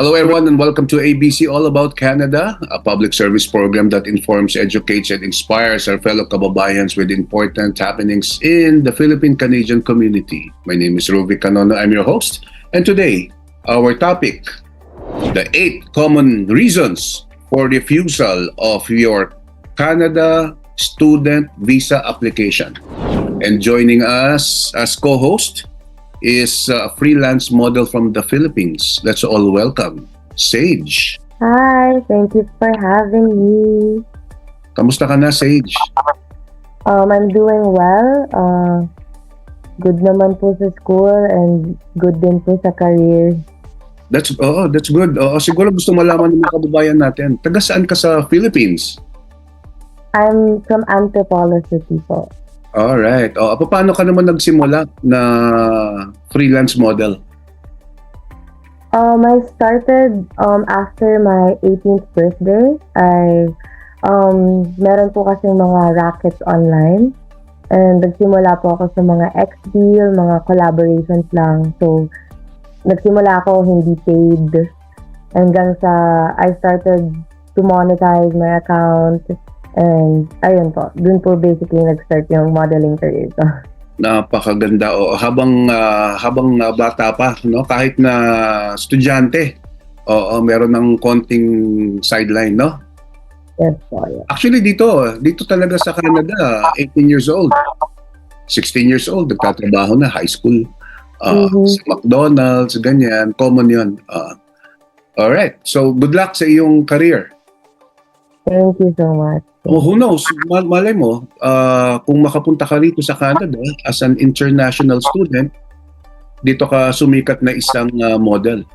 Hello everyone and welcome to ABC All About Canada, a public service program that informs, educates, and inspires our fellow kababayans with important happenings in the Philippine-Canadian community. My name is Ruby Canono, I'm your host, and today, our topic, the 8 common reasons for refusal of your Canada student visa application. And joining us as co-host is a freelance model from the Philippines. Let's all welcome Sage. Hi, thank you for having me. Kamusta ka na, Sage? I'm doing well. Good naman po sa school and good din po sa career. That's good. Siguro gusto malaman ng mga kababayan natin. Taga saan ka sa Philippines? I'm from Antipolo City po. Alright. Paano ka naman nagsimula na freelance model? I started after my 18th birthday. Meron po kasing mga rackets online. And nagsimula po ako sa mga X-Deal, mga collaborations lang. So, nagsimula ako hindi paid. Hanggang sa I started to monetize my account. And ayun po, dun po basically nag-start yung modeling career ko. Napakaganda. Habang bata pa, no? Kahit na estudyante, meron ng konting sideline, no? Yes po, yeah. Actually, dito talaga sa Canada, 18 years old, 16 years old, nagtatrabaho na, high school, sa McDonald's, ganyan, common yun. Alright, so good luck sa iyong career. Thank you so much. Who knows, malay mo, kung makapunta ka rito sa Canada as an international student, dito ka sumikat na isang model.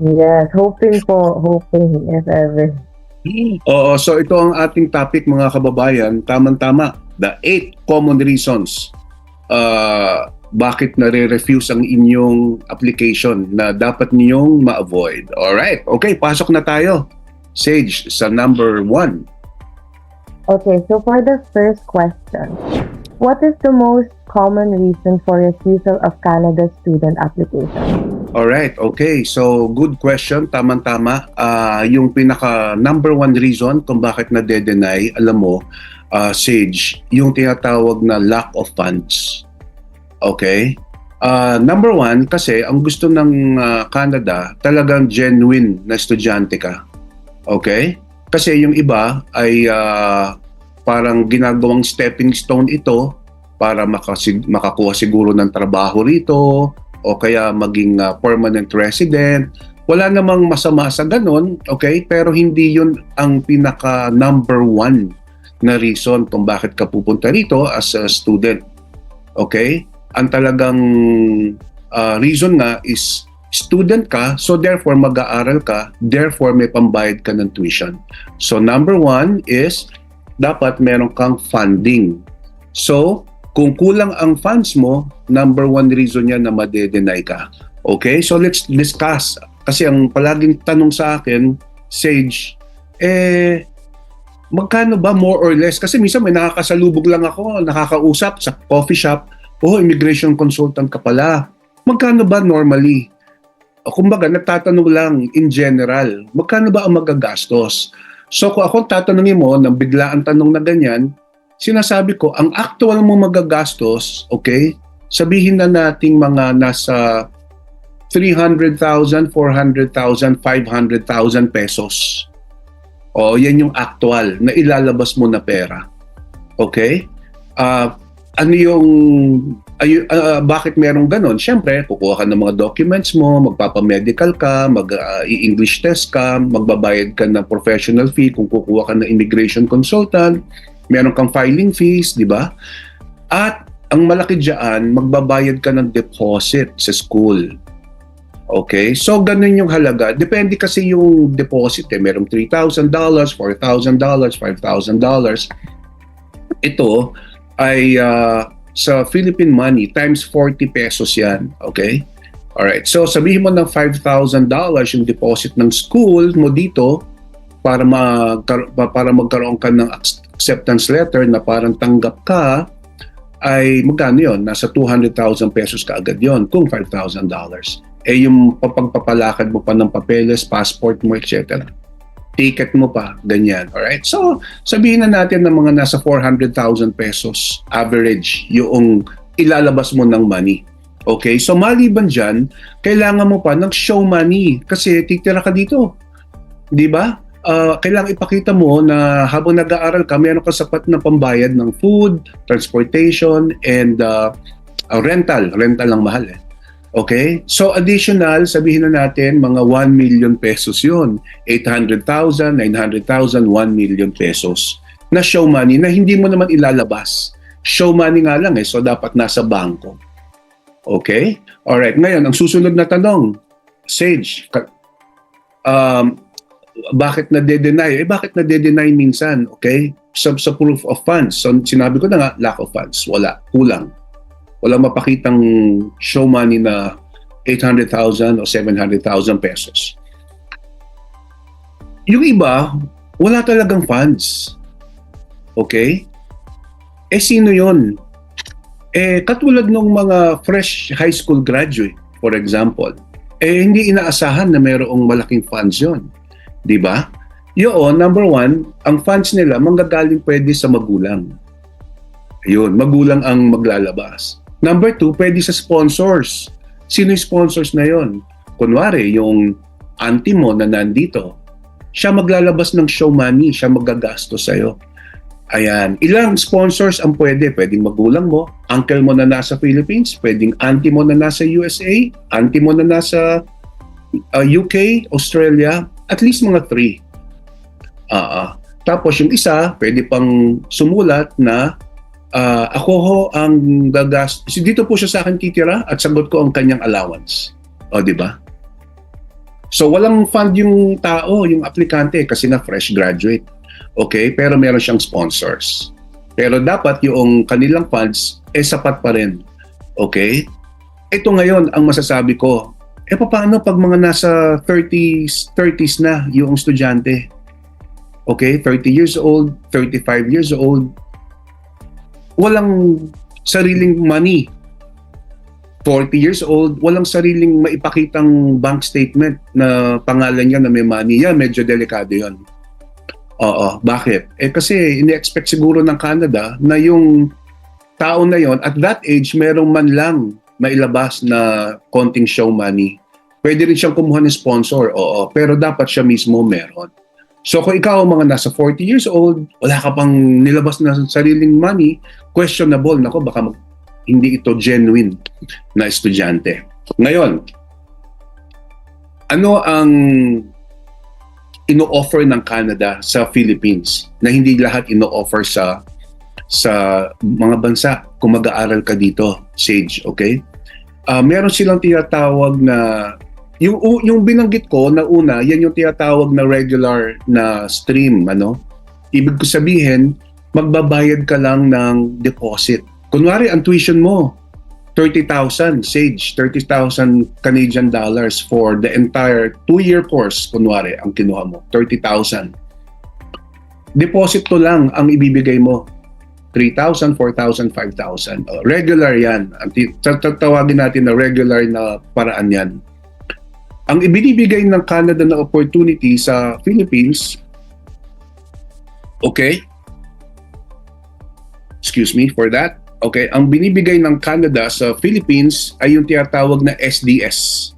Yes, hoping if ever. So ito ang ating topic, mga kababayan, tamang-tama, the 8 common reasons bakit nare-refuse ang inyong application na dapat ninyong ma-avoid. Alright, okay, pasok na tayo. Sage, sa number 1. Okay, so for the first question, what is the most common reason for refusal of Canada student application? Alright, okay. So, good question. Tama-tama. Yung pinaka number 1 reason kung bakit na-deny, alam mo, Sage, yung tinatawag na lack of funds. Okay? Number 1, kasi ang gusto ng Canada, talagang genuine na estudyante ka. Okay? Kasi yung iba ay parang ginagawang stepping stone ito para makakuha siguro ng trabaho rito o kaya maging permanent resident. Wala namang masama sa ganun, okay? Pero hindi yun ang pinaka number 1 na reason kung bakit ka pupunta rito as a student. Okay? Ang talagang reason nga is student ka, so therefore mag-aaral ka, therefore may pambayad ka ng tuition. So number 1 is dapat meron kang funding. So kung kulang ang funds mo, number 1 reason yan na ma-deny ka. Okay, so let's discuss. Kasi ang palaging tanong sa akin, Sage, magkano ba more or less? Kasi minsan may nakakasalubog lang ako, nakakausap sa coffee shop, immigration consultant ka pala. Magkano ba normally? Kumbaga, nagtatanong lang in general, magkano ba ang magagastos? So kung ako tatanungin mo ng biglaan tanong na ganyan, sinasabi ko, ang actual mo magagastos, okay, sabihin na nating mga nasa 300,000, 400,000, 500,000 pesos. Yan yung actual na ilalabas mo na pera. Okay? Bakit merong ganon? Siyempre, kukuha ka ng mga documents mo, magpapamedical ka, mag-English test ka, magbabayad ka ng professional fee kung kukuha ka ng immigration consultant, meron kang filing fees, di ba? At ang malaki dyan, magbabayad ka ng deposit sa school. Okay? So, ganun yung halaga. Depende kasi yung deposit. Merong $3,000, $4,000, $5,000. Ito ay sa Philippine money times 40 pesos yan. Okay? Alright. So, sabihin mo ng $5,000 yung deposit ng school mo dito para magkaroon ka ng acceptance letter na parang tanggap ka, ay magkano yun? Nasa 200,000 pesos ka agad yun kung $5,000. yung papagpapalakad mo pa ng papeles, passport mo, etc. Ticket mo pa, ganyan. Alright? So, sabihin na natin na mga nasa 400,000 pesos average yung ilalabas mo ng money. Okay? So, maliban dyan, kailangan mo pa ng show money kasi titira ka dito. Di ba? Kailangan ipakita mo na habang nag-aaral ka, meron ka sapat na pambayad ng food, transportation, and rental. Rental lang mahal eh. Okay? So additional, sabihin na natin, mga 1 million pesos yun. 800,000, 900,000, 1 million pesos na show money na hindi mo naman ilalabas. Show money nga lang eh, so dapat nasa bangko. Okay? Alright, ngayon, ang susunod na tanong, Sage, bakit na-deny? Bakit na-deny minsan? Okay? Sa proof of funds. So sinabi ko na nga, lack of funds. Wala. Kulang. Walang mapakitang show money na 800,000 o 700,000 pesos. Yung iba, wala talagang funds. Okay? Sino yon? Katulad ng mga fresh high school graduate, for example, hindi inaasahan na mayroong malaking funds yon. Di ba? Yun, number one, ang funds nila manggagaling pwede sa magulang. Ayun, magulang ang maglalabas. Number two, pwede sa sponsors. Sino yung sponsors na yon? Kunwari, yung auntie mo na nandito, siya maglalabas ng show money, siya magagastos sa'yo. Ayan. Ilang sponsors ang pwede? Pwedeng magulang mo, uncle mo na nasa Philippines, pwedeng auntie mo na nasa USA, auntie mo na nasa UK, Australia, at least mga 3. Tapos yung isa, pwede pang sumulat na ako ho ang gagastos. Dito po siya sa akin titira at sagot ko ang kanyang allowance. O, di ba? So, walang fund yung tao, yung aplikante, kasi na fresh graduate. Okay? Pero meron siyang sponsors. Pero dapat yung kanilang funds, sapat pa rin. Okay? Ito ngayon ang masasabi ko. Paano pag mga nasa 30s na yung estudyante? Okay? 30 years old, 35 years old, walang sariling money. 40 years old, walang sariling maipakitang bank statement na pangalan niya na may money. Yan, medyo delikado yon. Oo, bakit? Kasi ini-expect siguro ng Canada na yung tao na yon at that age, merong man lang mailabas na konting show money. Pwede rin siyang kumuha ng sponsor, oo, pero dapat siya mismo meron. So kung ikaw mga nasa 40 years old, wala ka pang nilabas na sariling money, questionable, nako baka hindi ito genuine na estudyante. Ngayon, ano ang ino-offer ng Canada sa Philippines na hindi lahat ino-offer sa mga bansa kung mag-aaral ka dito, Sage, okay? Meron silang tinatawag na yung binanggit ko na una, yan yung tinatawag na regular na stream, ano? Ibig ko sabihin, magbabayad ka lang ng deposit. Kunwari, ang tuition mo, 30,000, Sage, 30,000 Canadian dollars for the entire 2-year course, kunwari, ang kinuha mo, 30,000. Deposit to lang ang ibibigay mo. 3,000, 4,000, 5,000. Regular yan. Tatawagin natin na regular na paraan yan. Ang ibinibigay ng Canada na opportunity sa Philippines, okay? Excuse me for that. Okay, ang binibigay ng Canada sa Philippines ay yung tinatawag na SDS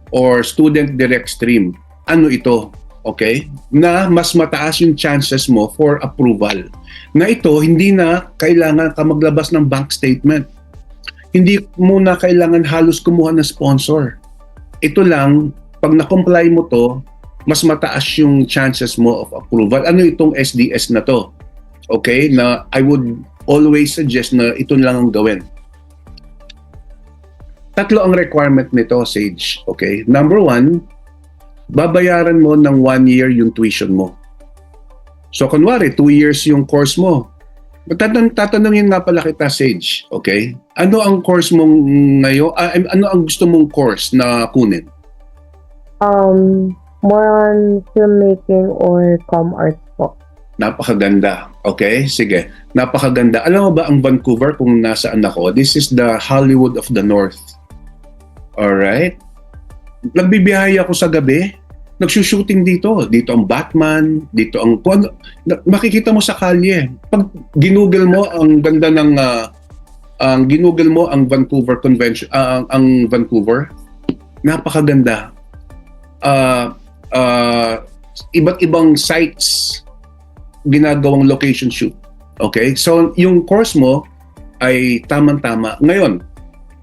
or Student Direct Stream. Ano ito? Okay? Na mas mataas yung chances mo for approval. Na ito, hindi na kailangan ka maglabas ng bank statement. Hindi mo na kailangan halos kumuha ng sponsor. Ito lang, pag na-comply mo to, mas mataas yung chances mo of approval. Ano itong SDS na to? Okay? Na I would always suggest na ito lang ang gawin. 3 ang requirement nito, Sage. Okay? Number 1, babayaran mo ng 1 year yung tuition mo. So, kunwari, 2 years yung course mo. Tatanungin nga pala kita, Sage. Okay? Ano ang course mong ngayon? Ano ang gusto mong course na kunin? More on filmmaking or com arts po. Napakaganda. Okay? Sige. Napakaganda. Alam mo ba ang Vancouver kung nasaan ako? This is the Hollywood of the North. Alright? Nagbibiyahe ako sa gabi, nagsushooting dito. Dito ang Batman, dito ang... Makikita mo sa kalye. Pag ginugol mo, ang ganda ng... ang ginugol mo ang Vancouver Convention, ang Vancouver, napakaganda. Iba't ibang sites ginagawang location shoot. Okay? So, yung course mo ay tamang-tama. Ngayon,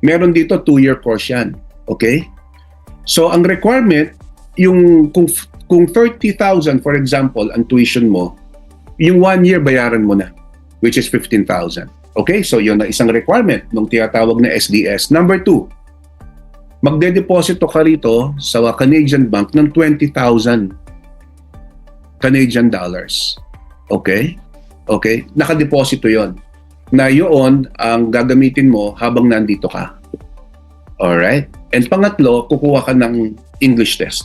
meron dito 2-year course yan. Okay? So, ang requirement, yung kung 30,000 for example, ang tuition mo, yung 1 year bayaran mo na, which is 15,000. Okay? So, yun na isang requirement ng tinatawag na SDS. Number 2, magde-deposito ka rito sa Canadian Bank ng 20,000 Canadian dollars. Okay? Okay? Nakadeposito yon. Na yun ang gagamitin mo habang nandito ka. Alright? And pangatlo, kukuha ka ng English test.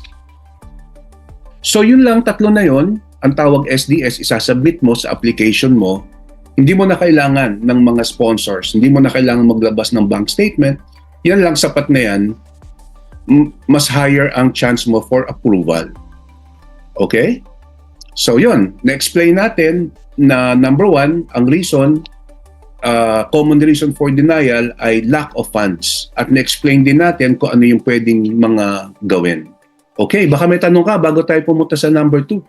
So yun lang, tatlo na yun. Ang tawag SDS, isasubmit mo sa application mo. Hindi mo na kailangan ng mga sponsors. Hindi mo na kailangan maglabas ng bank statement. Yan lang, sapat na yan. Mas higher ang chance mo for approval. Okay? So yun, na-explain natin na number 1, ang reason, common reason for denial ay lack of funds. At na-explain din natin kung ano yung pwedeng mga gawin. Okay, baka may tanong ka bago tayo pumunta sa number 2.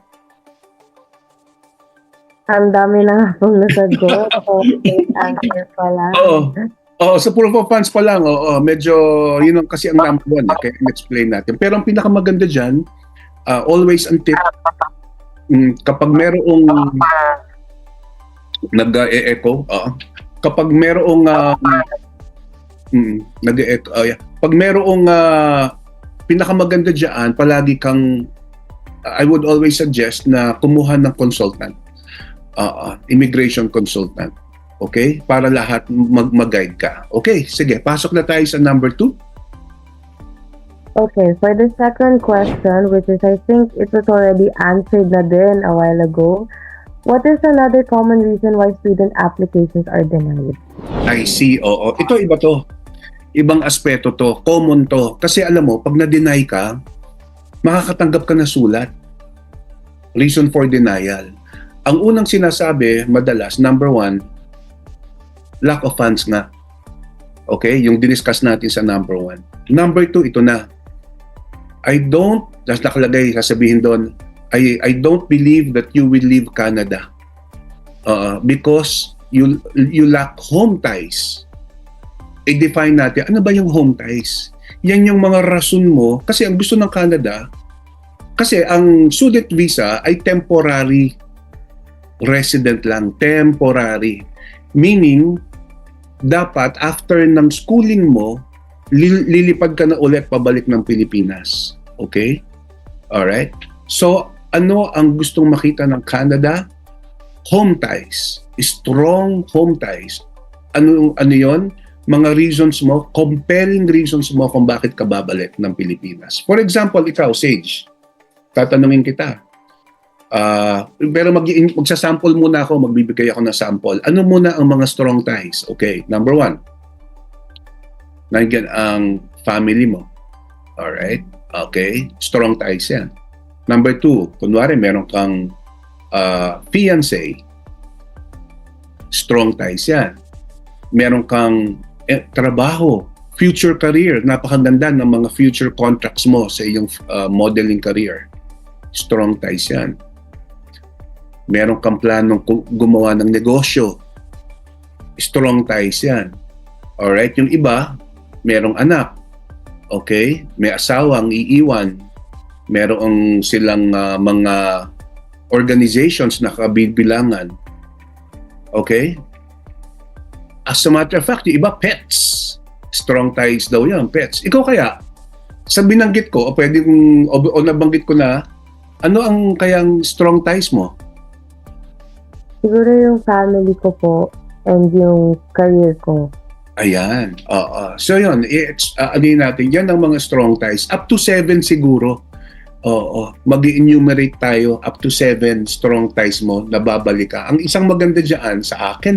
Ang dami na nga pong nasagot. Answer pa lang. Oo, sa proof of funds pa lang, medyo yun ang kasi ang number 1, kaya explain natin. Pero ang pinakamaganda dyan, always ang tip, kapag merong nag-e-echo, kapag merong nag-e-echo, pag merong pinakamaganda dyan, palagi kang, I would always suggest na kumuha ng consultant. Immigration consultant. Okay? Para lahat mag-guide ka. Okay, sige. Pasok na tayo sa number 2. Okay, for the second question, which is I think it was already answered na din a while ago. What is another common reason why student applications are denied? I see. Oo. Ito, iba to. Ibang aspeto to. Common to. Kasi alam mo, pag na-deny ka, makakatanggap ka na sulat. Reason for denial. Ang unang sinasabi, madalas, number 1, lack of funds nga. Okay? Yung diniscuss natin sa number 1. Number 2, ito na. Tas nakalagay, sasabihin doon, I don't believe that you will leave Canada because you lack home ties. I-define natin, ano ba yung home ties? Yan yung mga rason mo, kasi ang gusto ng Canada, kasi ang student visa ay temporary resident lang, temporary. Meaning, dapat after ng schooling mo, lilipad ka na ulit pabalik ng Pilipinas. Okay? Alright? So, ano ang gustong makita ng Canada? Home ties. Strong home ties. Ano yon? Mga reasons mo, compelling reasons mo kung bakit ka babalik ng Pilipinas. For example, ikaw, Sage, tatanungin kita. Pero magsasample muna ako, magbibigay ako ng sample. Ano muna ang mga strong ties? Okay, number 1. Nandiyan ang family mo. Alright? Okay, strong ties yan. Number 2, kunwari meron kang fiancé. Strong ties yan. Meron kang trabaho, future career. Napakaganda ng mga future contracts mo sa iyong modeling career. Strong ties yan. Meron kang planong gumawa ng negosyo. Strong ties yan. Alright? Yung iba, merong anak. Okay? May asawang iiwan. Merong silang mga organizations na kabibilangan. Okay? As a matter of fact, yung iba, pets. Strong ties daw yan, pets. Ikaw kaya, sa binanggit ko, o nabanggit ko na, ano ang kayang strong ties mo? Siguro yung family ko po and yung career ko. Ayan. So yun, ano natin, yan ang mga strong ties. Up to 7 siguro. Mag-enumerate tayo up to 7 strong ties mo na babalik ka. Ang isang maganda dyan sa akin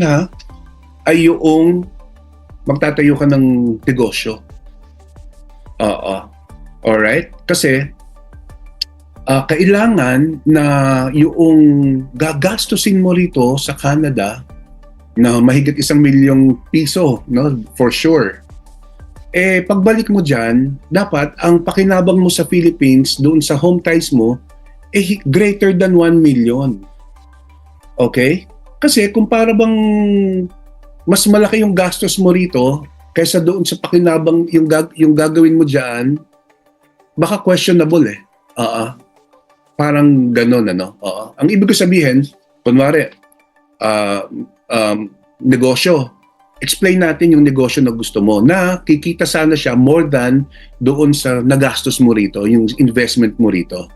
ay yung magtatayo ka ng negosyo. Alright? Kasi kailangan na yung gagastusin mo rito sa Canada na mahigit 1 milyong piso, no? For sure. Pagbalik mo dyan, dapat ang pakinabang mo sa Philippines doon sa home ties mo greater than 1 million. Okay? Kasi kung para bang mas malaki yung gastos mo rito kaysa doon sa pakinabang yung gagawin mo dyan, baka questionable Parang gano'n, ano? Oo. Ang ibig ko sabihin, kunwari, negosyo. Explain natin yung negosyo na gusto mo na kikita sana siya more than doon sa nagastos mo rito, yung investment mo rito.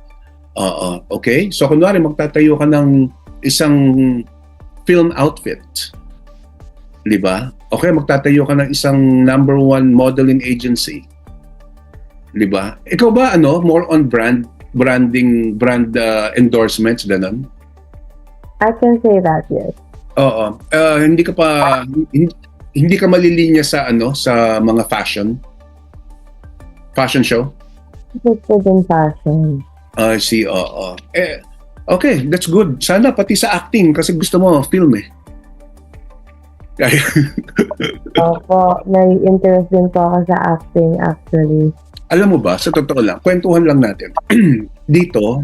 Oo. Okay? So, kunwari, magtatayo ka ng isang film outfit. Di ba? Okay, magtatayo ka ng isang #1 modeling agency. Di ba? Ikaw ba, more on branding, brand endorsements, ganun? I can say that, yes. Oo. Hindi ka malilinya sa sa mga fashion show? Interested in fashion. I see, oo. Okay, that's good. Sana pati sa acting kasi gusto mo film Opo, may interest din po ako sa acting actually. Alam mo ba, sa totoo lang, kwentuhan lang natin. Dito,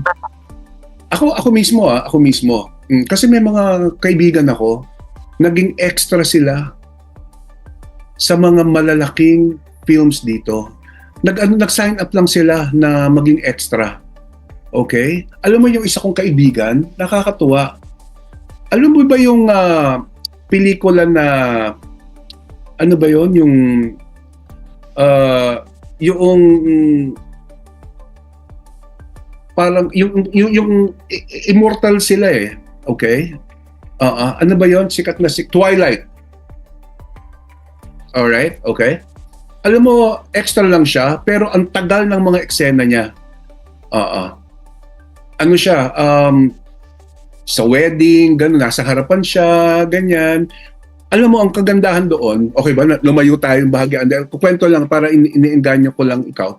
ako mismo. Kasi may mga kaibigan ako, naging extra sila sa mga malalaking films dito. Nag-sign up lang sila na maging extra. Okay? Alam mo yung isa kong kaibigan, nakakatuwa. Alam mo ba yung pelikula na, ano ba yun? Yung parang yung immortal sila okay? Ano ba yon? Sikat na Twilight. Alright, okay? Alam mo, extra lang siya, pero ang tagal ng mga eksena niya. Ano siya, sa wedding, gano'n, nasa harapan siya, ganyan. Alam mo, ang kagandahan doon, okay ba, lumayo tayong bahagi. Kukwento lang para iniinganyo ko lang ikaw.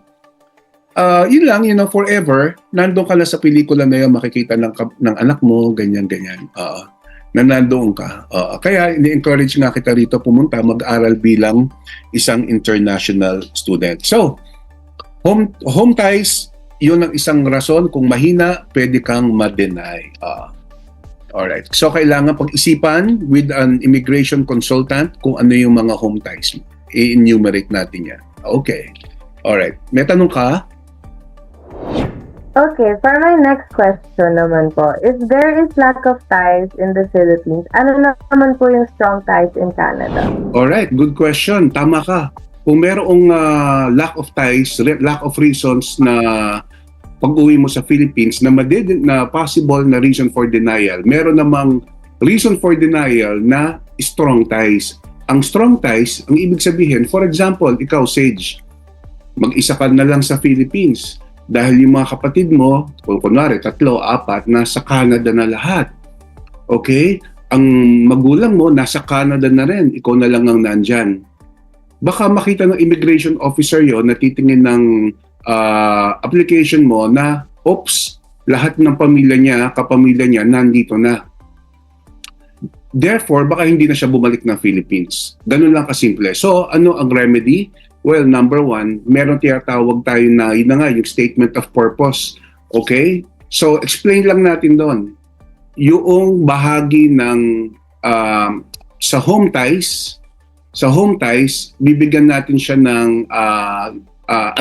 Yun lang, forever, nandun ka na sa pelikula na yun, makikita ng anak mo, ganyan-ganyan. Na nandoon ka. Kaya, ini-encourage nga kita rito pumunta, mag-aral bilang isang international student. So, home ties, yun ang isang rason. Kung mahina, pwede kang ma-deny. Alright. So, kailangan pag-isipan with an immigration consultant kung ano yung mga home ties. I-enumerate natin yan. Okay. Alright. May tanong ka? Okay, for my next question naman po, if there is lack of ties in the Philippines, ano naman po yung strong ties in Canada? Alright, good question. Tama ka. Kung merong lack of ties, lack of reasons na pag-uwi mo sa Philippines na possible na reason for denial, meron namang reason for denial na strong ties. Ang strong ties, ang ibig sabihin, for example, ikaw, Sage, mag-isa ka na lang sa Philippines. Dahil yung mga kapatid mo, kung kunwari 3, 4, nasa Canada na lahat. Okay? Ang magulang mo, nasa Canada na rin. Ikaw na lang ang nandyan. Baka makita ng immigration officer yon na titingin ng application mo na, oops, lahat ng pamilya niya, kapamilya niya, nandito na. Therefore, baka hindi na siya bumalik ng Philippines. Ganun lang kasimple. So, ano ang remedy? Well, number 1, meron tinatawag tayo na, yun na nga, yung statement of purpose. Okay? So, explain lang natin doon. Yung bahagi ng sa home ties, bibigyan natin siya ng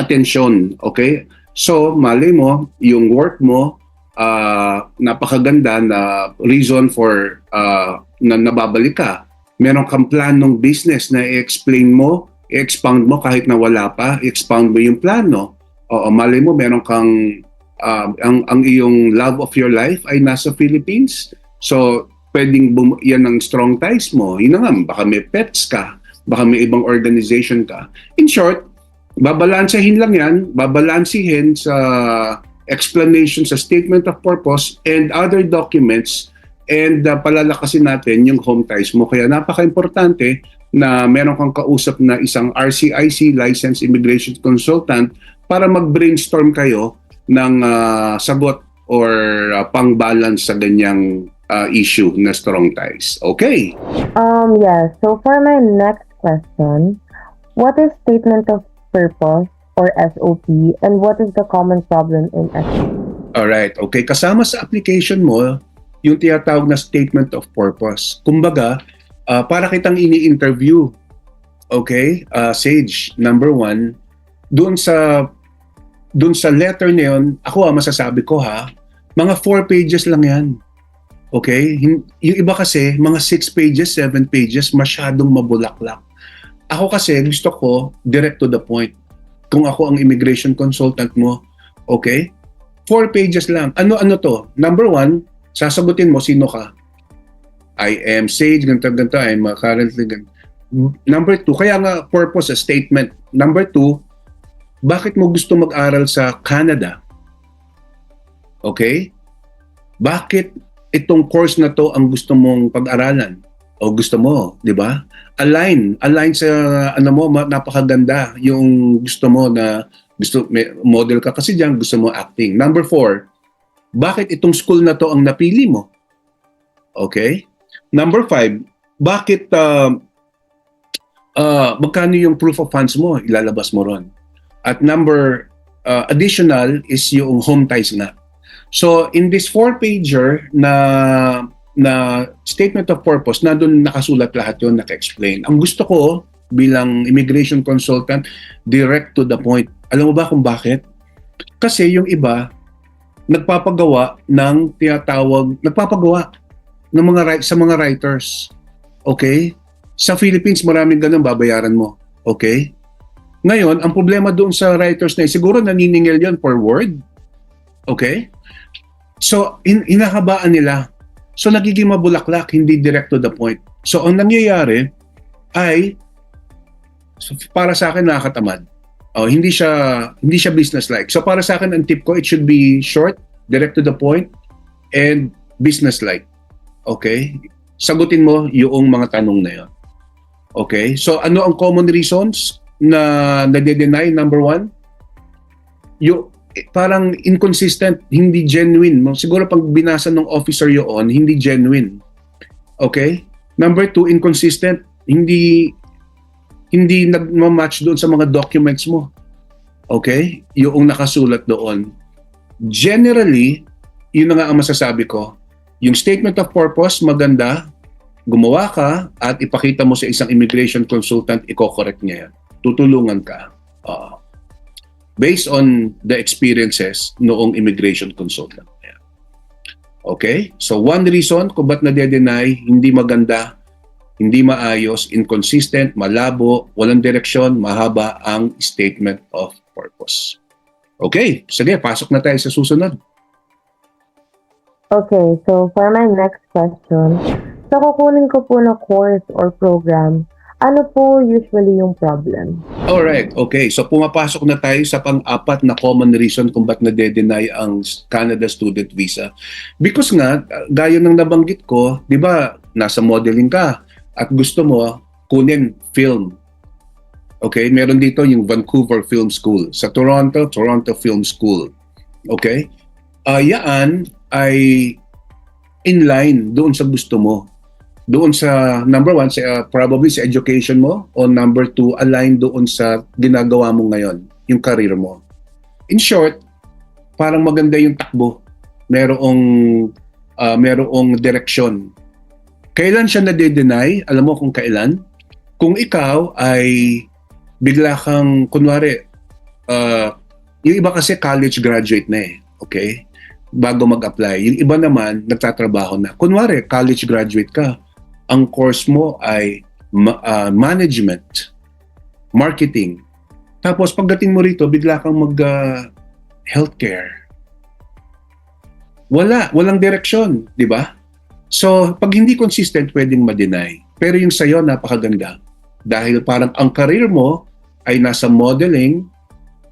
atensyon. Okay? So, malay mo, yung work mo, napakaganda na reason for na nababalik ka. Meron kang planong business na i-explain mo, i-expound mo kahit na wala pa, i-expound mo yung plano. O malay mo, meron kang, ang iyong love of your life ay nasa Philippines. So, pwedeng yan ang strong ties mo. Yun na nga, baka may pets ka, baka may ibang organization ka. In short, babalansehin lang yan, babalansihin sa explanation sa statement of purpose and other documents and palalakasin natin yung home ties mo. Kaya napaka-importante na meron kang kausap na isang RCIC, Licensed Immigration Consultant, para mag-brainstorm kayo ng sagot or pang-balance sa ganyang issue na strong ties. Okay. Yeah. So for my next question, what is statement of purpose or SOP, and what is the common problem in SOP? Alright, okay. Kasama sa application mo, yung tinatawag na statement of purpose. Kumbaga, para kitang ini-interview. Okay? Sage, number one, doon sa letter na yun, ako masasabi ko mga 4 pages lang yan. Okay? Yung iba kasi, mga 6 pages, 7 pages, masyadong mabulaklak. Ako kasi, gusto ko direct to the point. Kung ako ang immigration consultant mo, okay? 4 pages lang. Ano to? Number 1, sasagutin mo sino ka. I am Sage, ganito, I'm currently ganito. Number 2, kaya nga purpose, a statement. Number 2, bakit mo gusto mag-aral sa Canada? Okay? Bakit itong course na to ang gusto mong pag-aralan? O gusto mo, di ba? Align sa napakaganda yung gusto mo na model ka kasi diyan, gusto mo acting. Number 4, bakit itong school na to ang napili mo? Okay? Number 5, bakit magkano yung proof of funds mo? Ilalabas mo ron. At number additional is yung home ties na. So in this 4-pager na statement of purpose, na doon nakasulat lahat yun, naka-explain. Ang gusto ko bilang immigration consultant, direct to the point. Alam mo ba kung bakit? Kasi yung iba, nagpapagawa sa mga writers. Okay? Sa Philippines, maraming ganun babayaran mo. Okay? Ngayon, ang problema doon sa writers na siguro naniningil yun per word. Okay? So, hinahabaan nila. So, nagiging mabulaklak, hindi direct to the point. So, ang nangyayari ay, para sa akin, nakakatamad. Hindi siya business-like. So, para sa akin, ang tip ko, it should be short, direct to the point, and business-like. Okay? Sagutin mo yung mga tanong na yun. Okay? So, ano ang common reasons na nade-deny? Number 1, yung parang inconsistent, hindi genuine. Siguro pag binasa ng officer yun, hindi genuine. Okay? Number 2, inconsistent. Hindi nagmamatch doon sa mga documents mo. Okay? Yung nakasulat doon. Generally, yun na nga ang masasabi ko. Yung statement of purpose, maganda. Gumawa ka at ipakita mo sa isang immigration consultant, i-correct niya yan. Tutulungan ka. Based on the experiences noong immigration consultant. Okay? So one reason kung ba't nade-deny, hindi maganda, hindi maayos, inconsistent, malabo, walang direksyon, mahaba ang statement of purpose. Okay, sige, pasok na tayo sa susunod. Okay, so for my next question, sa kukunin ko po na course or program, ano po usually yung problem? Alright, okay. So pumapasok na tayo sa pang-apat na common reason kung ba't nade-deny ang Canada student visa. Because nga, gaya ng nabanggit ko, di ba, nasa modeling ka at gusto mo kunin film. Okay, meron dito yung Vancouver Film School. Sa Toronto Film School. Okay? Yaan ay inline doon sa gusto mo. Doon sa number 1, probably sa education mo, o number 2, align doon sa ginagawa mo ngayon, yung career mo. In short, parang maganda yung takbo. Merong direksyon. Kailan siya nade-deny? Alam mo kung kailan? Kung ikaw ay bigla kang, kunwari, yung iba kasi college graduate na okay? Bago mag-apply. Yung iba naman, nagtatrabaho na. Kunwari, college graduate ka. Ang course mo ay management, marketing. Tapos pagdating mo rito, bigla kang healthcare. Walang direksyon, di ba? So, pag hindi consistent, pwedeng ma-deny. Pero yung sa'yo, napakaganda. Dahil parang ang career mo ay nasa modeling,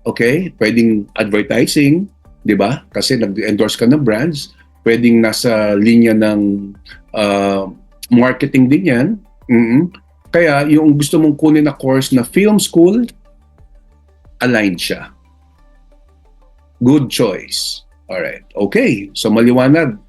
okay? Pwedeng advertising, di ba? Kasi nag-endorse ka ng brands. Pwedeng nasa linya ng marketing din yan. Kaya yung gusto mong kunin na course na film school, aligned siya. Good choice. Alright. Okay. So maliwanag.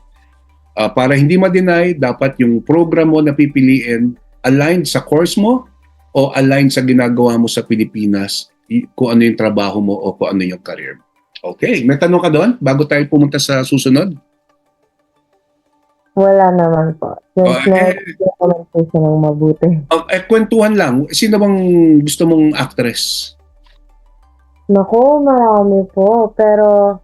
Para hindi ma-deny, dapat yung program mo na pipiliin aligned sa course mo o aligned sa ginagawa mo sa Pilipinas, kung ano yung trabaho mo o kung ano yung career mo. Okay. May tanong ka doon bago tayo pumunta sa susunod? Wala naman po. Since na naman po siya ng mabuti. Kwentuhan lang. Sino bang gusto mong actress? Naku, marami po. Pero,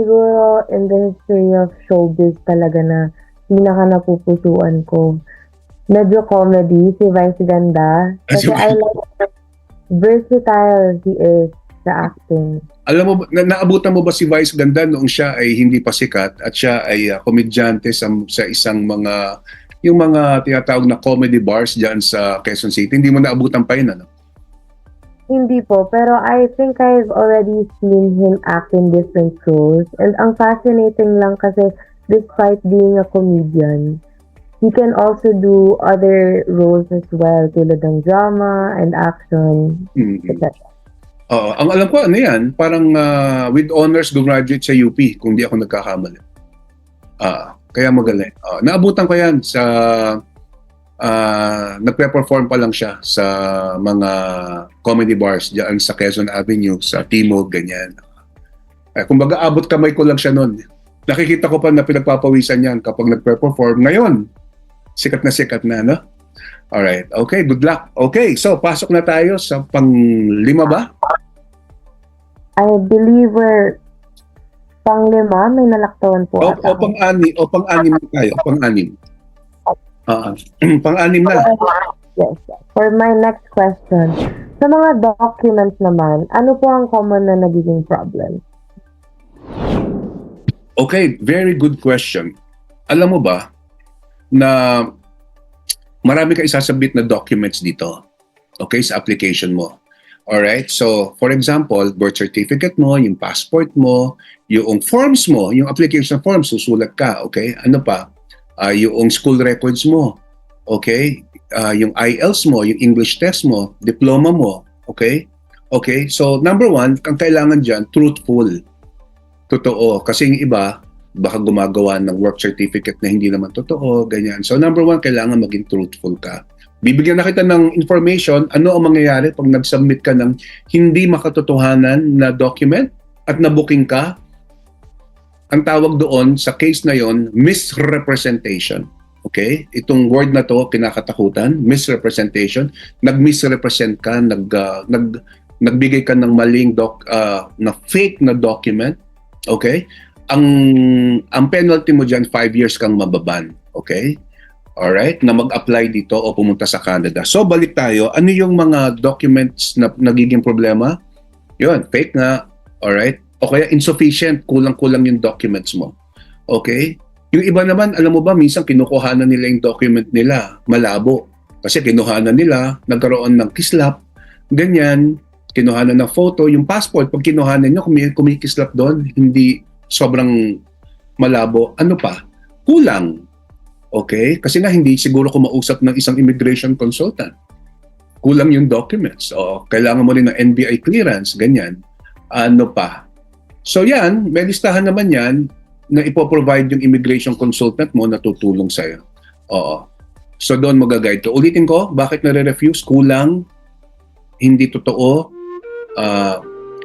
siguro in the history of showbiz talaga na pinaka napupusuan ko. Medyo comedy, si Vice Ganda. Kasi I like how versatile he is sa acting. Alam mo, naabutan mo ba si Vice Ganda noong siya ay hindi pa sikat at siya ay komedyante sa isang yung mga tinatawag na comedy bars diyan sa Quezon City? Hindi mo naabutan pa yun, ano? Hindi po, pero I think I've already seen him act in different roles. And ang fascinating lang kasi despite being a comedian, he can also do other roles as well, tulad ng drama and action, etc. Ang alam ko, ano yan, parang with honors graduate sa UP, kung di ako nagkakamali. Kaya magaling. Naabutan ko yan sa nagpe-perform pa lang siya sa mga comedy bars diyan sa Quezon Avenue, sa Timog, ganyan. Kumbaga abot kamay ko lang siya noon. Nakikita ko pa na pinagpapawisan yan kapag nagpe-perform. Ngayon, sikat na, no? Alright, okay, good luck. Okay, so pasok na tayo sa pang-5 ba? I believe we're pang-5, may nalaktawan po. O pang-6 tayo, pang-6. Pang-6 na. Yes. For my next question, sa mga documents naman, ano po ang common na nagiging problem? Okay, very good question. Alam mo ba na marami ka isasabit na documents dito, okay, sa application mo. Alright? So, for example, birth certificate mo, yung passport mo, yung forms mo, yung application forms, susulat ka, okay? Ano pa? Yung school records mo, okay? Yung IELTS mo, yung English test mo, diploma mo, okay? Okay? So, number 1, ang kailangan dyan, truthful. Totoo. Kasi yung iba, baka gumagawa ng work certificate na hindi naman totoo, ganyan. So, number 1, kailangan maging truthful ka. Bibigyan na kita ng information, ano ang mangyayari pag nag-submit ka ng hindi makatotohanan na document at na-booking ka. Ang tawag doon sa case na yon, misrepresentation. Okay? Itong word na to, kinakatakutan, misrepresentation. Nag-misrepresent ka, nagbigay ka ng maling na fake na document. Okay? Ang penalty mo dyan, 5 years kang mababan. Okay? Alright? Na mag-apply dito o pumunta sa Canada. So, balik tayo. Ano yung mga documents na nagiging problema? Yun, fake nga. Alright? O kaya insufficient. Kulang-kulang yung documents mo. Okay? Yung iba naman, alam mo ba, minsan kinukuhanan nila yung document nila. Malabo. Kasi kinuhanan nila, nagkaroon ng kislap. Ganyan. Kinuhanan ng photo. Yung passport, pag kinuhanan nyo, kumikislap doon, hindi sobrang malabo. Ano pa? Kulang. Okay? Kasi nga hindi siguro kumausap ng isang immigration consultant. Kulang yung documents. O kailangan mo rin ng NBI clearance, ganyan. Ano pa? So yan, may listahan naman yan na ipoprovide yung immigration consultant mo na tutulong sa'yo. Oo. So doon mag-guide to. Ulitin ko, bakit nare-refuse? Kulang, hindi totoo,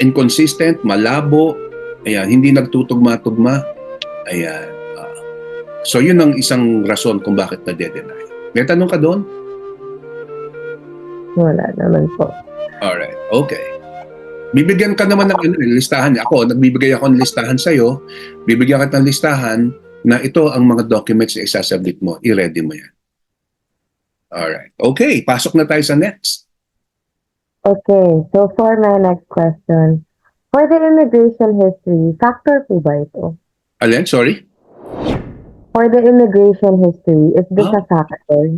inconsistent, malabo, ayan, hindi nagtutugma-tugma. Ayan. So yun ang isang rason kung bakit na-deny. May tanong ka doon? Wala naman po. Alright, okay. Bibigyan ka naman ng listahan. Ako, nagbibigay ako ng listahan sa'yo. Bibigyan ka ng listahan na ito ang mga documents na isasubmit mo. I-ready mo yan. Alright. Okay, pasok na tayo sa next. Okay, so for my next question, for the immigration history, factor po ba ito? Alin? Sorry? For the immigration history, is this a factor?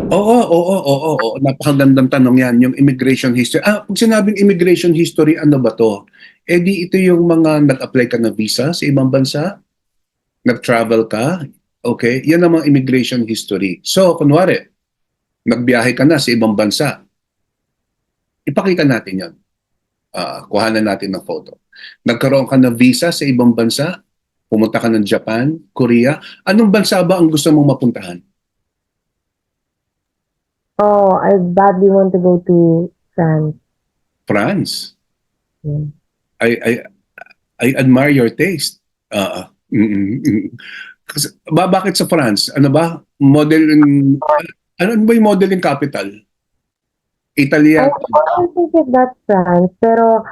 Oo. Napakagandang tanong yan, yung immigration history. Pag sinabing immigration history, ano ba to? Eh di ito yung mga nag-apply ka ng visa sa ibang bansa, nag-travel ka, okay? Yan ang mga immigration history. So, kunwari, nagbiyahe ka na sa ibang bansa, ipakita natin yan. Kuhanan natin ng photo. Nagkaroon ka ng visa sa ibang bansa? Pumunta ka ng Japan, Korea? Anong bansa ba ang gusto mong mapuntahan? Oh, I badly want to go to France. France. Yeah. I I I admire your taste. Kasi, bakit sa France? Ano ba? Ano ba yung modeling capital? Italy I yata. don't think if that's France, pero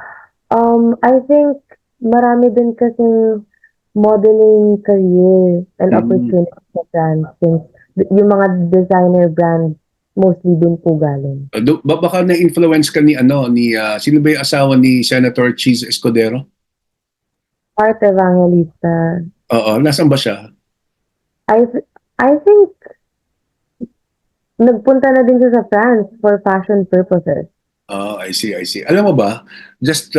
I think marami din kasing modeling career and Mm. opportunity sa France since yung mga designer brands mostly dun po galing. Baka na-influence ka ni sino ba yung asawa ni Senator Cheese Escudero? Art Evangelista. Oo, nasaan ba siya? I I think nagpunta na din siya sa France for fashion purposes. Oh, I see, I see. Alam mo ba, just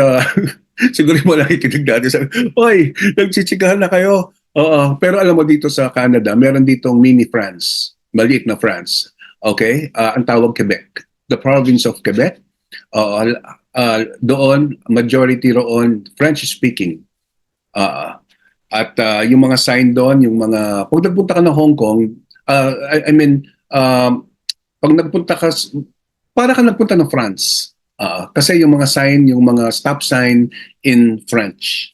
siguro mo lang ikinig natin. Sabi, oy, nagchichikahan na kayo. Oo, pero alam mo dito sa Canada, meron ditong mini France. Maliit na France. Okay? Ang tawag Quebec. The province of Quebec. Doon, majority roon, French-speaking. At yung mga sign doon, yung mga, pag nagpunta ka ng Hong Kong, I mean, pag nagpunta ka, para ka nagpunta ng France. Kasi yung mga sign, yung mga stop sign in French.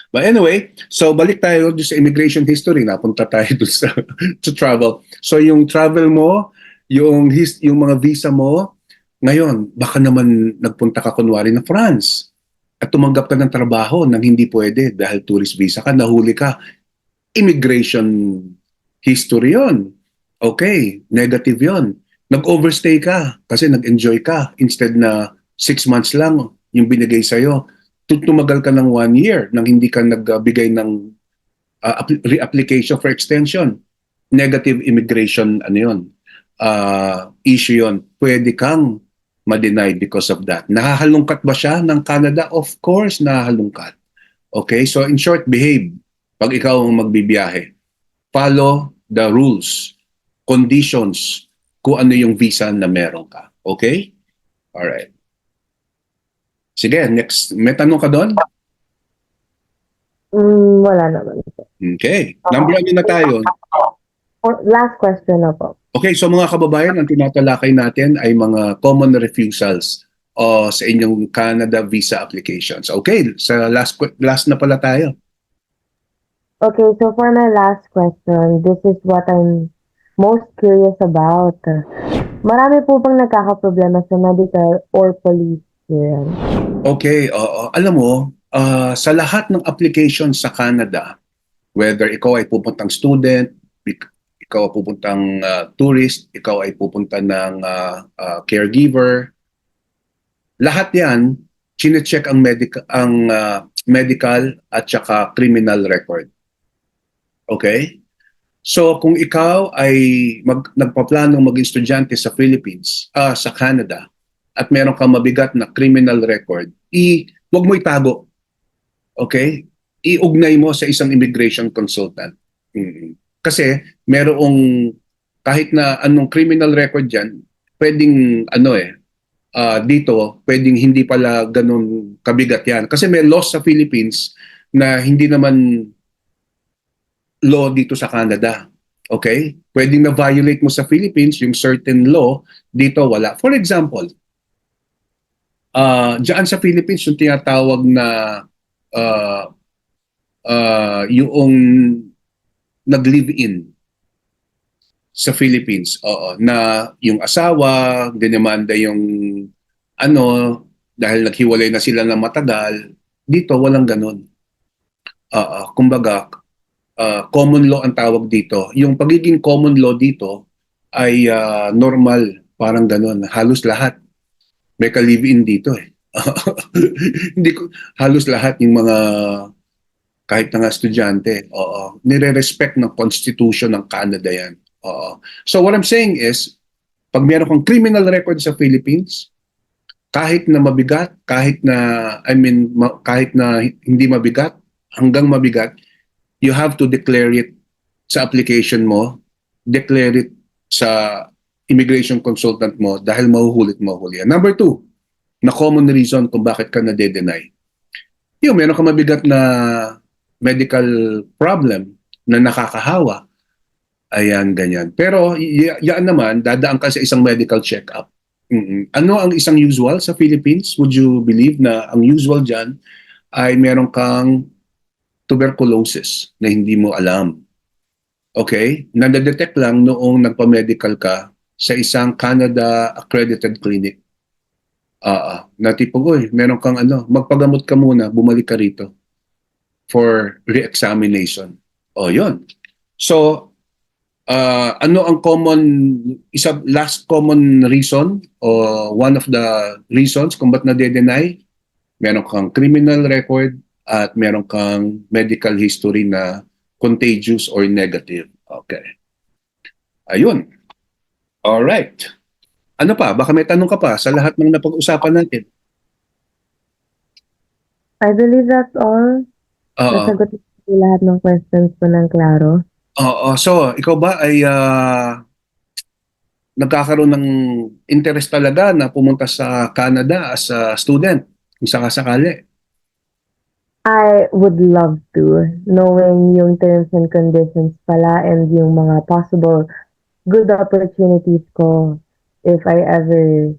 But anyway, so balik tayo doon sa immigration history. Napunta tayo doon sa to travel. So yung travel mo, yung mga visa mo, ngayon, baka naman nagpunta ka kunwari na France at tumanggap ka ng trabaho nang hindi pwede dahil tourist visa ka, nahuli ka. Immigration history yon. Okay, negative yon. Nag-overstay ka kasi nag-enjoy ka instead na 6 months lang yung binigay sa'yo. Tumagal ka ng 1 year nang hindi ka nagbigay ng re-application for extension. Negative immigration, issue yon. Pwede kang ma-deny because of that. Nakahalungkat ba siya ng Canada? Of course, nakahalungkat. Okay, so in short, behave pag ikaw ang magbibiyahe. Follow the rules, conditions, kung ano yung visa na meron ka. Okay? Alright. Sige, next. May tanong ka doon? Wala naman po. Okay. Number ano na tayo? Last question na po. Okay, so mga kababayan, ang tinatalakay natin ay mga common refusals sa inyong Canada visa applications. Okay, sa last na pala tayo. Okay, so for my last question, this is what I'm most curious about. Marami po bang nagkakaproblema sa medical or police clearance? Okay, alam mo, sa lahat ng application sa Canada, whether ikaw ay pupuntang student, ikaw ay pupuntang tourist, ikaw ay pupunta ng caregiver, lahat yan, chine-check ang medical at saka criminal record. Okay? So kung ikaw ay nagpaplanong maging estudyante sa Philippines, sa Canada, at meron kang mabigat na criminal record, huwag mo itago. Okay? Iugnay mo sa isang immigration consultant. Kasi merong kahit na anong criminal record dyan, pwedeng dito, pwedeng hindi pala ganun kabigat yan. Kasi may laws sa Philippines na hindi naman law dito sa Canada. Okay? Pwedeng na-violate mo sa Philippines yung certain law, dito wala. For example, diyan sa Philippines yung tinatawag na yung nag-live-in sa Philippines. Oo, na yung asawa, dinemanda yung dahil naghiwalay na sila ng matagal. Dito, walang ganun. Kumbaga, common law ang tawag dito. Yung pagiging common law dito ay normal, parang ganun. Halos lahat. May ka-live-in dito eh. Hindi ko, halos lahat yung mga kahit na nga estudyante, nire-respect ng constitution ng Canada yan. So what I'm saying is, pag meron kang criminal record sa Philippines, kahit na mabigat, kahit na hindi mabigat, hanggang mabigat, you have to declare it sa application mo, declare it sa immigration consultant mo dahil mahuhuli yan. Number 2, na common reason kung bakit ka na-deny. yung meron ka mabigat na medical problem na nakakahawa. Ayan, ganyan. Pero yan naman, dadaan ka sa isang medical check-up. Ano ang isang usual sa Philippines? Would you believe na ang usual dyan ay meron kang tuberculosis na hindi mo alam? Okay? Nadedetect lang noong nagpa-medical ka sa isang Canada accredited clinic. Na tipong, uy, meron kang magpagamot ka muna, bumalik ka rito for re-examination. O, yun. So, ano ang last common reason o one of the reasons kung ba't nade-deny? Meron kang criminal record at meron kang medical history na contagious or negative. Okay. Ayun. Alright. Ano pa? Baka may tanong ka pa sa lahat ng napag-usapan natin. I believe that's all. Oo. Nasagot ko lahat ng questions ko ng klaro. Oo. So, ikaw ba ay nagkakaroon ng interest talaga na pumunta sa Canada as a student? Kung sakasakali. I would love to, knowing yung terms and conditions pala and yung mga possible good opportunities ko if I ever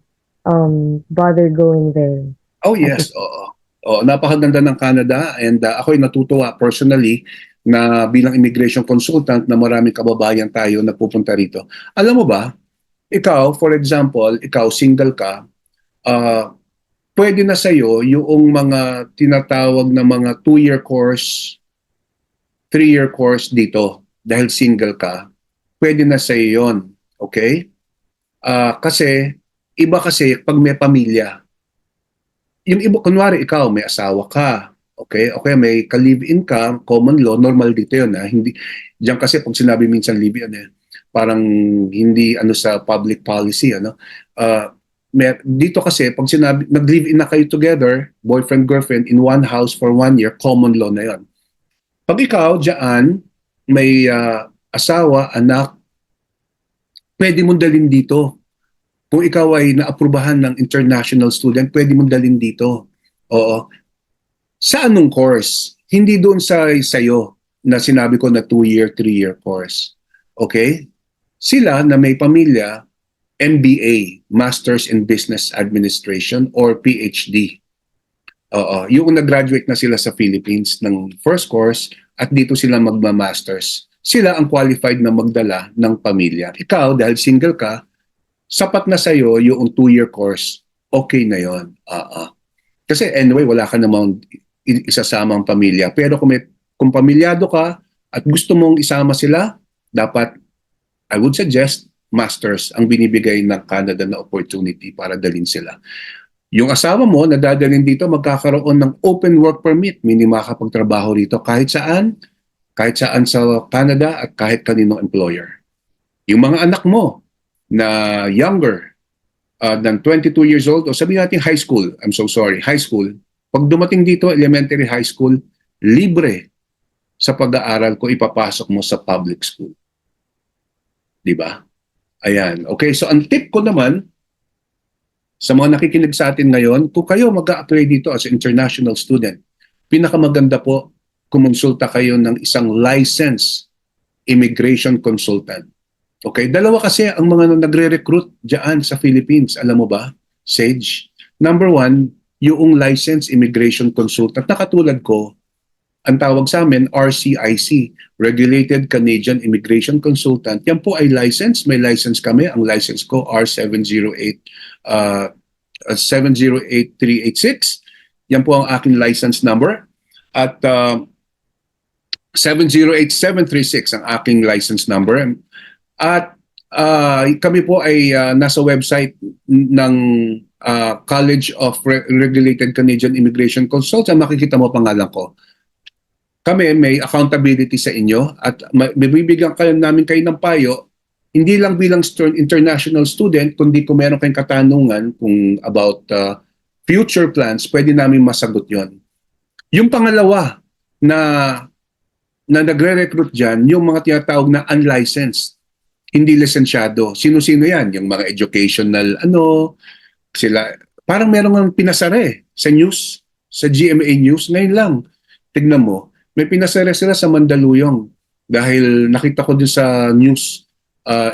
bother going there. Oh yes, oo. Oo, napakaganda ng Canada and ako'y natutuwa personally na bilang immigration consultant na maraming kababayan tayo na pupunta rito. Alam mo ba, ikaw, for example, ikaw single ka, pwede na sa'yo yung mga tinatawag na mga 2-year course, 3-year course dito dahil single ka. Pwede na sa'yo yun. Okay? Kasi, iba kasi pag may pamilya. Yung iba, kunwari ikaw, may asawa ka. Okay? Okay, may ka-live-in ka, common law, normal dito yun. Hindi, diyan kasi pag sinabi minsan live-in, parang hindi sa public policy. Dito kasi, pag sinabi, nag-live-in na kayo together, boyfriend, girlfriend, in one house for 1 year, common law na yun. Pag ikaw, diyan, may asawa, anak, pwede mong dalhin dito. Kung ikaw ay naaprubahan ng international student, pwede mong dalhin dito. Oo. Sa anong course? Hindi doon sa'yo na sinabi ko na 2-year, 3-year course. Okay? Sila na may pamilya, MBA, Masters in Business Administration or PhD. Oo. Yung nag-graduate na sila sa Philippines ng first course at dito sila magma-masters. Sila ang qualified na magdala ng pamilya. Ikaw, dahil single ka, sapat na sa'yo yung 2-year course, okay na yon. Kasi anyway, wala ka namang isasamang pamilya. Pero kung pamilyado ka at gusto mong isama sila, dapat, I would suggest, masters ang binibigay ng Canada na opportunity para dalhin sila. Yung asawa mo na dadalhin dito, magkakaroon ng open work permit, meaning makakapagtrabaho rito kahit saan sa Canada at kahit kaninong employer. Yung mga anak mo na younger than 22 years old, o sabihin natin high school, high school, pag dumating dito, elementary, high school, libre sa pag-aaral ko ipapasok mo sa public school. Di ba? Ayan. Okay, so ang tip ko naman sa mga nakikinig sa atin ngayon, kung kayo mag-a-apply dito as an international student, pinakamaganda po, kumonsulta kayo ng isang licensed immigration consultant. Okay, dalawa kasi ang mga nagre-recruit diyan sa Philippines, alam mo ba, Sage? Number 1, yung licensed immigration consultant na katulad ko, ang tawag sa amin, RCIC, Regulated Canadian Immigration Consultant. Yan po ay license. May license kami. Ang license ko, R708, 708386. Yan po ang aking license number. At 708-736 ang aking license number. At kami po ay nasa website ng College of Regulated Canadian Immigration Consultants. Makikita mo pangalan ko. Kami may accountability sa inyo at bibigyan namin kayo ng payo, hindi lang bilang international student, kundi kung meron kayong katanungan kung about future plans, pwede namin masagot yon. Yung pangalawa na nagre-recruit dyan, yung mga tinatawag na unlicensed, hindi lisensyado. Sino-sino yan? Yung mga educational, sila, parang meron ng pinasara sa news sa GMA News. Ngayon lang, tignan mo, may pinasara sila sa Mandaluyong dahil nakita ko din sa news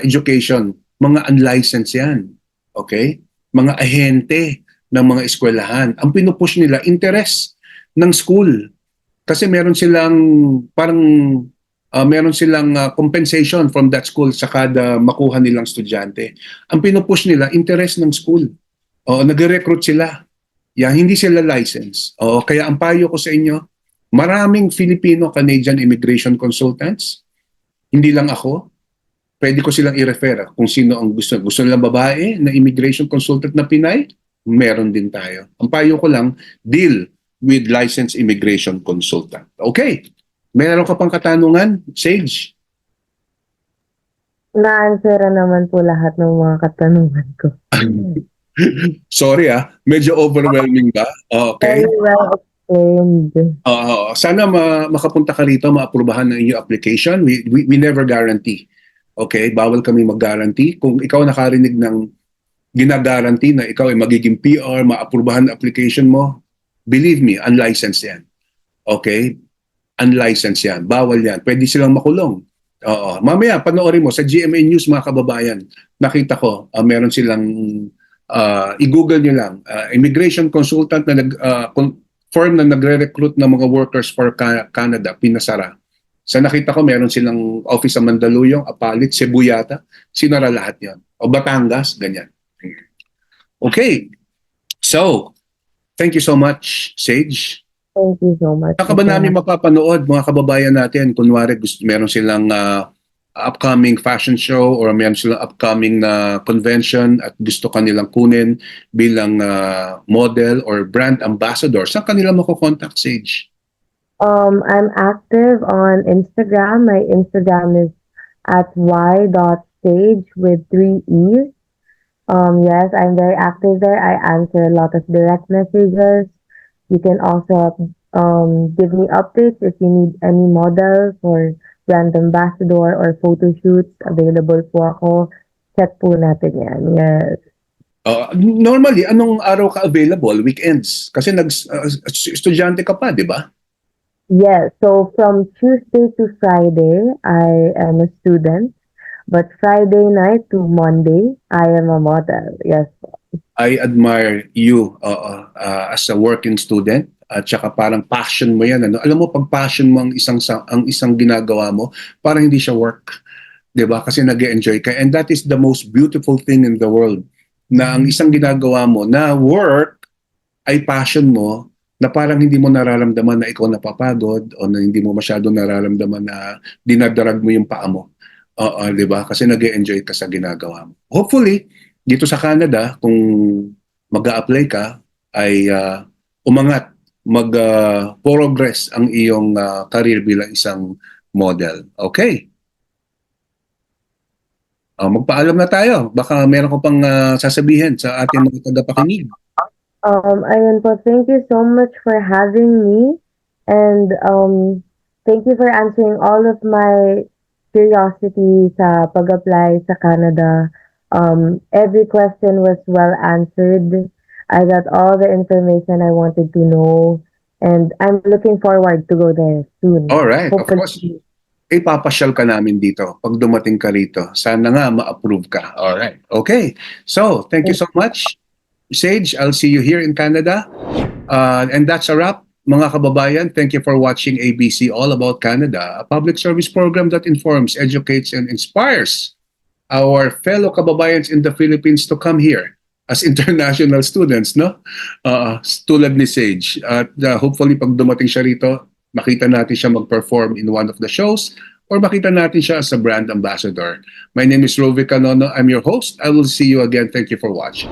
education, mga unlicensed yan. Okay? Mga ahente ng mga eskwelahan. Ang pinupush nila, interest ng school. Kasi meron silang compensation from that school sa kada makuha nilang estudyante. Ang pinupush nila, interest ng school. O, nag-recruit sila. Hindi sila license. O, kaya ang payo ko sa inyo, maraming Filipino-Canadian immigration consultants. Hindi lang ako. Pwede ko silang i-refer kung sino ang gusto. Gusto nilang babae na immigration consultant na Pinay? Meron din tayo. Ang payo ko lang, deal with licensed immigration consultant. Okay. Meron ka pang katanungan, Sage? Na-answer naman po lahat ng mga katanungan ko. Sorry medyo overwhelming ba? Okay. Very well explained. Sana makapunta ka rito, maaprubahan ng inyong application. We never guarantee. Okay? Bawal kami mag-guarantee. Kung ikaw nakarinig ng gina-guarantee na ikaw ay magiging PR, maaprubahan ang application mo, believe me, unlicensed yan. Okay? Unlicensed yan. Bawal yan. Pwede silang makulong. Mamaya, panoorin mo sa GMA News, mga kababayan, nakita ko, meron silang, i-google nyo lang, immigration consultant na firm na nagre-recruit ng mga workers for Canada, pinasara. Sa nakita ko, meron silang office sa Mandaluyong, Apalit, Cebu yata, sinara lahat yan. O Batangas, ganyan. Okay. So, thank you so much, Sage. Thank you so much. Saka ba namin mapapanood, mga kababayan natin, kunwari meron silang upcoming fashion show or meron silang upcoming convention at gusto kanilang kunin bilang model or brand ambassador, saan kanila makukontakt, Sage? I'm active on Instagram. My Instagram is at y.stage with 3 E's. Yes, I'm very active there. I answer a lot of direct messages. You can also give me updates if you need any models or brand ambassador or photo shoots. Available po ako. Check po natin yan. Yes. Normally, anong araw ka available? Weekends? Kasi estudyante ka pa, di ba? Yes. So from Tuesday to Friday, I am a student. But Friday night to Monday, I am a model. Yes. I admire you as a working student at saka parang passion mo yan. Alam mo, pag passion mo ang isang ginagawa mo, parang hindi siya work. 'Di ba? Kasi nag-enjoy ka. And that is the most beautiful thing in the world. Na ang isang ginagawa mo na work ay passion mo, na parang hindi mo nararamdaman na ikaw napapagod o na hindi mo masyado nararamdaman na dinadarag mo yung paa mo. 'Di ba? Kasi nag-enjoy ka sa ginagawa mo. Hopefully, dito sa Canada, kung mag-a-apply ka, ay umangat, mag-progress ang iyong career bilang isang model. Okay. Magpaalam na tayo. Baka meron ko pang sasabihin sa ating mga tagapakinig. Ayun po, thank you so much for having me. And thank you for answering all of my curiosity sa pag-apply sa Canada. Every question was well answered. I got all the information I wanted to know, and I'm looking forward to go there soon. All right, of Hopefully. course. Ipapasyal ka namin dito pag dumating ka rito. Sana nga ma-approve ka. All right. Okay. So, thank you so much, Sage. I'll see you here in Canada. And that's a wrap. Mga kababayan, thank you for watching ABC All About Canada, a public service program that informs, educates, and inspires our fellow kababayans in the Philippines to come here as international students, no? Tulad ni Sage. At hopefully, pag dumating siya rito, makita natin siya mag-perform in one of the shows or makita natin siya as a brand ambassador. My name is Rovic Canono. I'm your host. I will see you again. Thank you for watching.